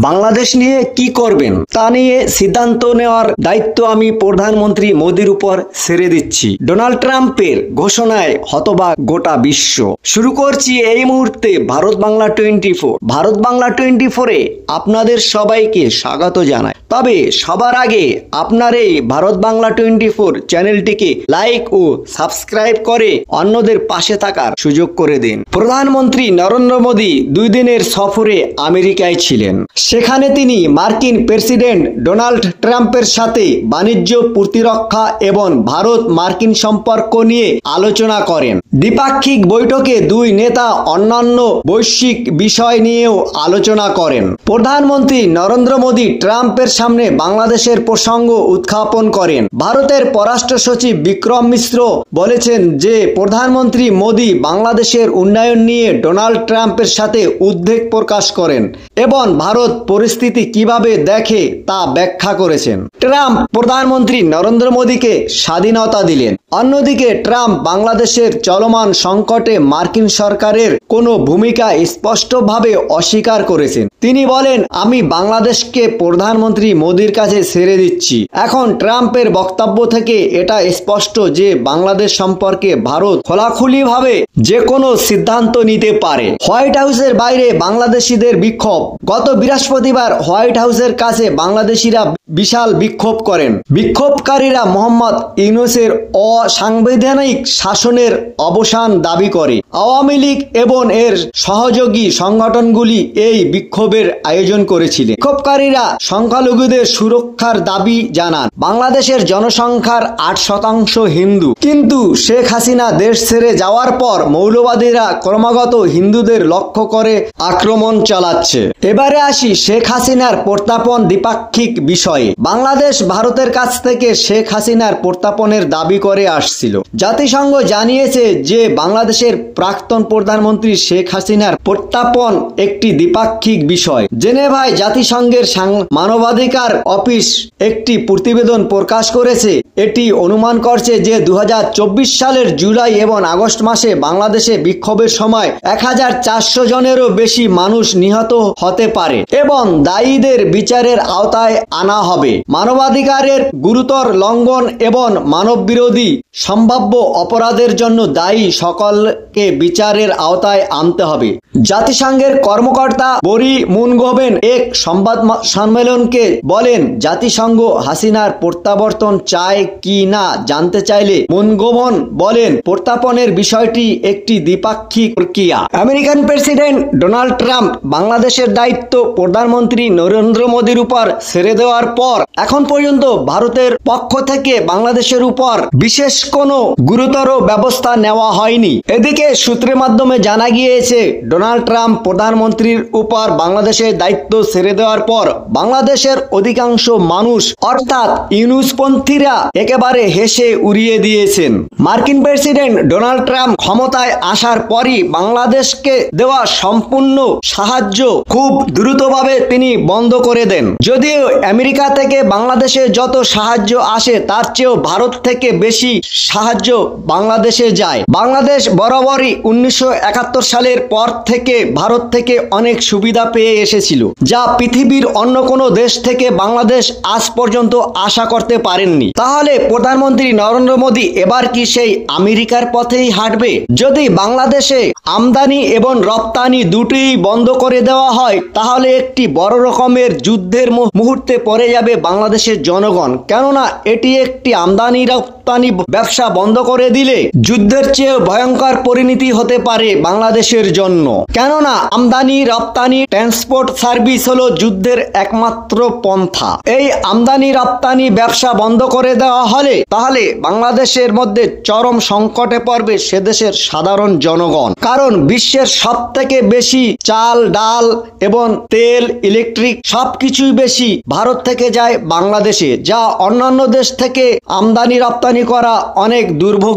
বাংলাদেশ নিয়ে কি করবেন তা নিয়ে সিদ্ধান্ত নেওয়ার দায়িত্ব আমি প্রধানমন্ত্রী মোদির উপর ছেড়ে দিচ্ছি। ডোনাল্ড ট্রাম্পের ঘোষণায় হতবাক গোটা বিশ্ব। শুরু করছি এই মুহূর্তে ভারত বাংলা 24। ভারত বাংলা 24-এ আপনাদের সবাইকে স্বাগত জানাই। তবে সবার আগে আপনার এই ভারত বাংলা 24 চ্যানেলটিকে লাইক ও সাবস্ক্রাইব করে অন্যদের পাশে থাকার সুযোগ করে দিন। প্রধানমন্ত্রী নরেন্দ্র মোদী 2 দিনের সফরে আমেরিকায় ছিলেন। সেখানে তিনি মার্কিন প্রেসিডেন্ট ডোনাল্ড ট্রাম্পের সাথে বাণিজ্য, প্রতিরক্ষা এবং ভারত মার্কিন সম্পর্ক নিয়ে আলোচনা করেন। দ্বিপাক্ষিক বৈঠকে দুই নেতা অন্যান্য বৈশ্বিক বিষয় নিয়েও আলোচনা করেন। প্রধানমন্ত্রী নরেন্দ্র মোদী ট্রাম্পের সামনে বাংলাদেশের প্রসঙ্গ উত্থাপন করেন। ভারতের পররাষ্ট্র সচিব বিক্রম মিশ্র বলেছেন যে প্রধানমন্ত্রী মোদী বাংলাদেশের উন্নয়ন নিয়ে ডোনাল্ড ট্রাম্পের সাথে উদ্বেগ প্রকাশ করেন এবং ভারত পরিস্থিতি কিভাবে দেখে তা ব্যাখ্যা করেছেন। ট্রাম্প প্রধানমন্ত্রী নরেন্দ্র মোদীকে স্বাধীনতা দিলেন। অন্যদিকে ট্রাম্প বাংলাদেশের চলমান সংকটে মার্কিন সরকারের কোনো ভূমিকা স্পষ্টভাবে অস্বীকার করেছেন। তিনি বলেন, আমি বাংলাদেশকে প্রধানমন্ত্রী মোদীর কাছে ছেড়ে দিচ্ছি। এখন ট্রাম্পের বক্তব্য থেকে এটা স্পষ্ট যে বাংলাদেশ সম্পর্কে ভারত খোলাখুলিভাবে যে কোনো সিদ্ধান্ত নিতে পারে। হোয়াইট হাউসের বাইরে বাংলাদেশিদের বিক্ষোভ। গত বৃহস্পতিবার হোয়াইট হাউসের কাছে বাংলাদেশিরা বিশাল বিক্ষোভ করেন। বিক্ষোভকারীরা মোহাম্মদ ইউনূসের অসাংবিধানিক শাসনের অবসান দাবি করে। আওয়ামী লীগ এবং এর সহযোগী সংগঠনগুলি এই বিক্ষোভের আয়োজন করেছিলেন। বিক্ষোভকারীরা সংখ্যালঘুদের সুরক্ষার দাবি জানান। বাংলাদেশের জনসংখ্যার 8% হিন্দু, কিন্তু শেখ হাসিনা দেশ ছেড়ে যাওয়ার পর মৌলবাদীরা ক্রমাগত হিন্দুদের লক্ষ্য করে আক্রমণ চালাচ্ছে। এবারে আসি শেখ হাসিনার প্রত্যাপন দ্বিপাক্ষিক বিষয়ে। বাংলাদেশ ভারতের কাছ থেকে শেখ হাসিনার প্রত্যাপনের দাবি করে আসছিল। জাতিসংঘ জানিয়েছে যে বাংলাদেশের প্রাক্তন প্রধানমন্ত্রী শেখ হাসিনার প্রত্যাপন একটি দ্বিপাক্ষিক বিষয়। জেনেভায় জাতিসংঘের মানবাধিকার অফিস একটি প্রতিবেদন প্রকাশ করেছে। এটি অনুমান করছে যে 2024 সালের জুলাই এবং আগস্ট মাসে বাংলাদেশে বিক্ষোভের সময় 1400 জনেরও বেশি মানুষ নিহত হতে পারে এবং দায়ীদের বিচারের আওতায় আনা হবে। মানবাধিকারের গুরুতর লঙ্ঘন এবং মানববিরোধী সম্ভাব্য অপরাধের জন্য দায়ী সকলকে বিচারের আওতায় আনতে হবে। জাতিসংঘের কর্মকর্তা বরি মুনগোভেন এক সংবাদ সম্মেলনকে বলেন, জাতিসংঘ হাসিনার প্রত্যাবর্তন চায় কি না জানতে চাইলে মুনগোভেন বলেন, প্রত্যাপনের বিষয়টি একটি দ্বিপাক্ষিক প্রক্রিয়া। আমেরিকান প্রেসিডেন্ট ডোনাল্ড ট্রাম্প বাংলাদেশের দায়িত্ব প্রধানমন্ত্রী নরেন্দ্র মোদীর উপর ছেড়ে দেওয়ার পর এখন পর্যন্ত ভারতের পক্ষ থেকে বাংলাদেশের উপর বিশেষ কোনো গুরুতর ব্যবস্থা নেওয়া হয়নি। এদিকে সূত্রের মাধ্যমে জানা গিয়েছে, ডোনাল্ড ট্রাম্প প্রধানমন্ত্রীর উপর বাংলাদেশের দায়িত্ব ছেড়ে দেওয়ার পর বাংলাদেশের অধিকাংশ মানুষ অর্থাৎ ইউনূসপন্থীরা একেবারে হেসে উড়িয়ে দিয়েছেন। মার্কিন প্রেসিডেন্ট ডোনাল্ড ট্রাম্প ক্ষমতায় আসার পরই বাংলাদেশকে দেওয়া সম্পূর্ণ সাহায্য খুব দ্রুতভাবে তিনি বন্ধ করে দেন। যদিও আমেরিকা থেকে বাংলাদেশে যত সাহায্য আসে তার চেয়েও ভারত থেকে বেশি সাহায্য বাংলাদেশে যায়। বাংলাদেশ বরাবরই 1971 সালের পর থেকে ভারত থেকে অনেক সুবিধা পেয়ে এসেছিল, যা পৃথিবীর অন্য কোনো দেশ থেকে বাংলাদেশ আজ পর্যন্ত আশা করতে পারেননি। তাহলে প্রধানমন্ত্রী নরেন্দ্র মোদী এবার কি সেই আমেরিকার পথেই হাঁটবে? যদি বাংলাদেশে আমদানি এবং রপ্তানি দুটোই বন্ধ করে দেওয়া হয় তাহলে একটি বড় রকমের যুদ্ধের মুহূর্তে পড়ে যাবে বাংলাদেশের জনগণ। কেননা এটি একটি আমদানি রপ্তানি ব্যবসা বন্ধ করে দিলে যুদ্ধের চেয়ে ভয়ঙ্কর পরিণতি হতে পারে বাংলাদেশের জন্য। কেননা আমদানি রপ্তানি ট্রান্সপোর্ট সার্ভিস হলো যুদ্ধের একমাত্র পন্থা। এই আমদানি রপ্তানি ব্যবসা বন্ধ করে দেওয়া হলে তাহলে বাংলাদেশের মধ্যে চরম সংকটে পড়বে সে দেশের সাধারণ জনগণ। কারণ বিশ্বের সব থেকে বেশি চাল, ডাল এবং তেল, ইলেকট্রিক সবকিছুই বেশি ভারত থেকে যায় বাংলাদেশে, যা অন্যান্য দেশ থেকে আমদানি রপ্তানি করা অনেক দুর্ভোগ।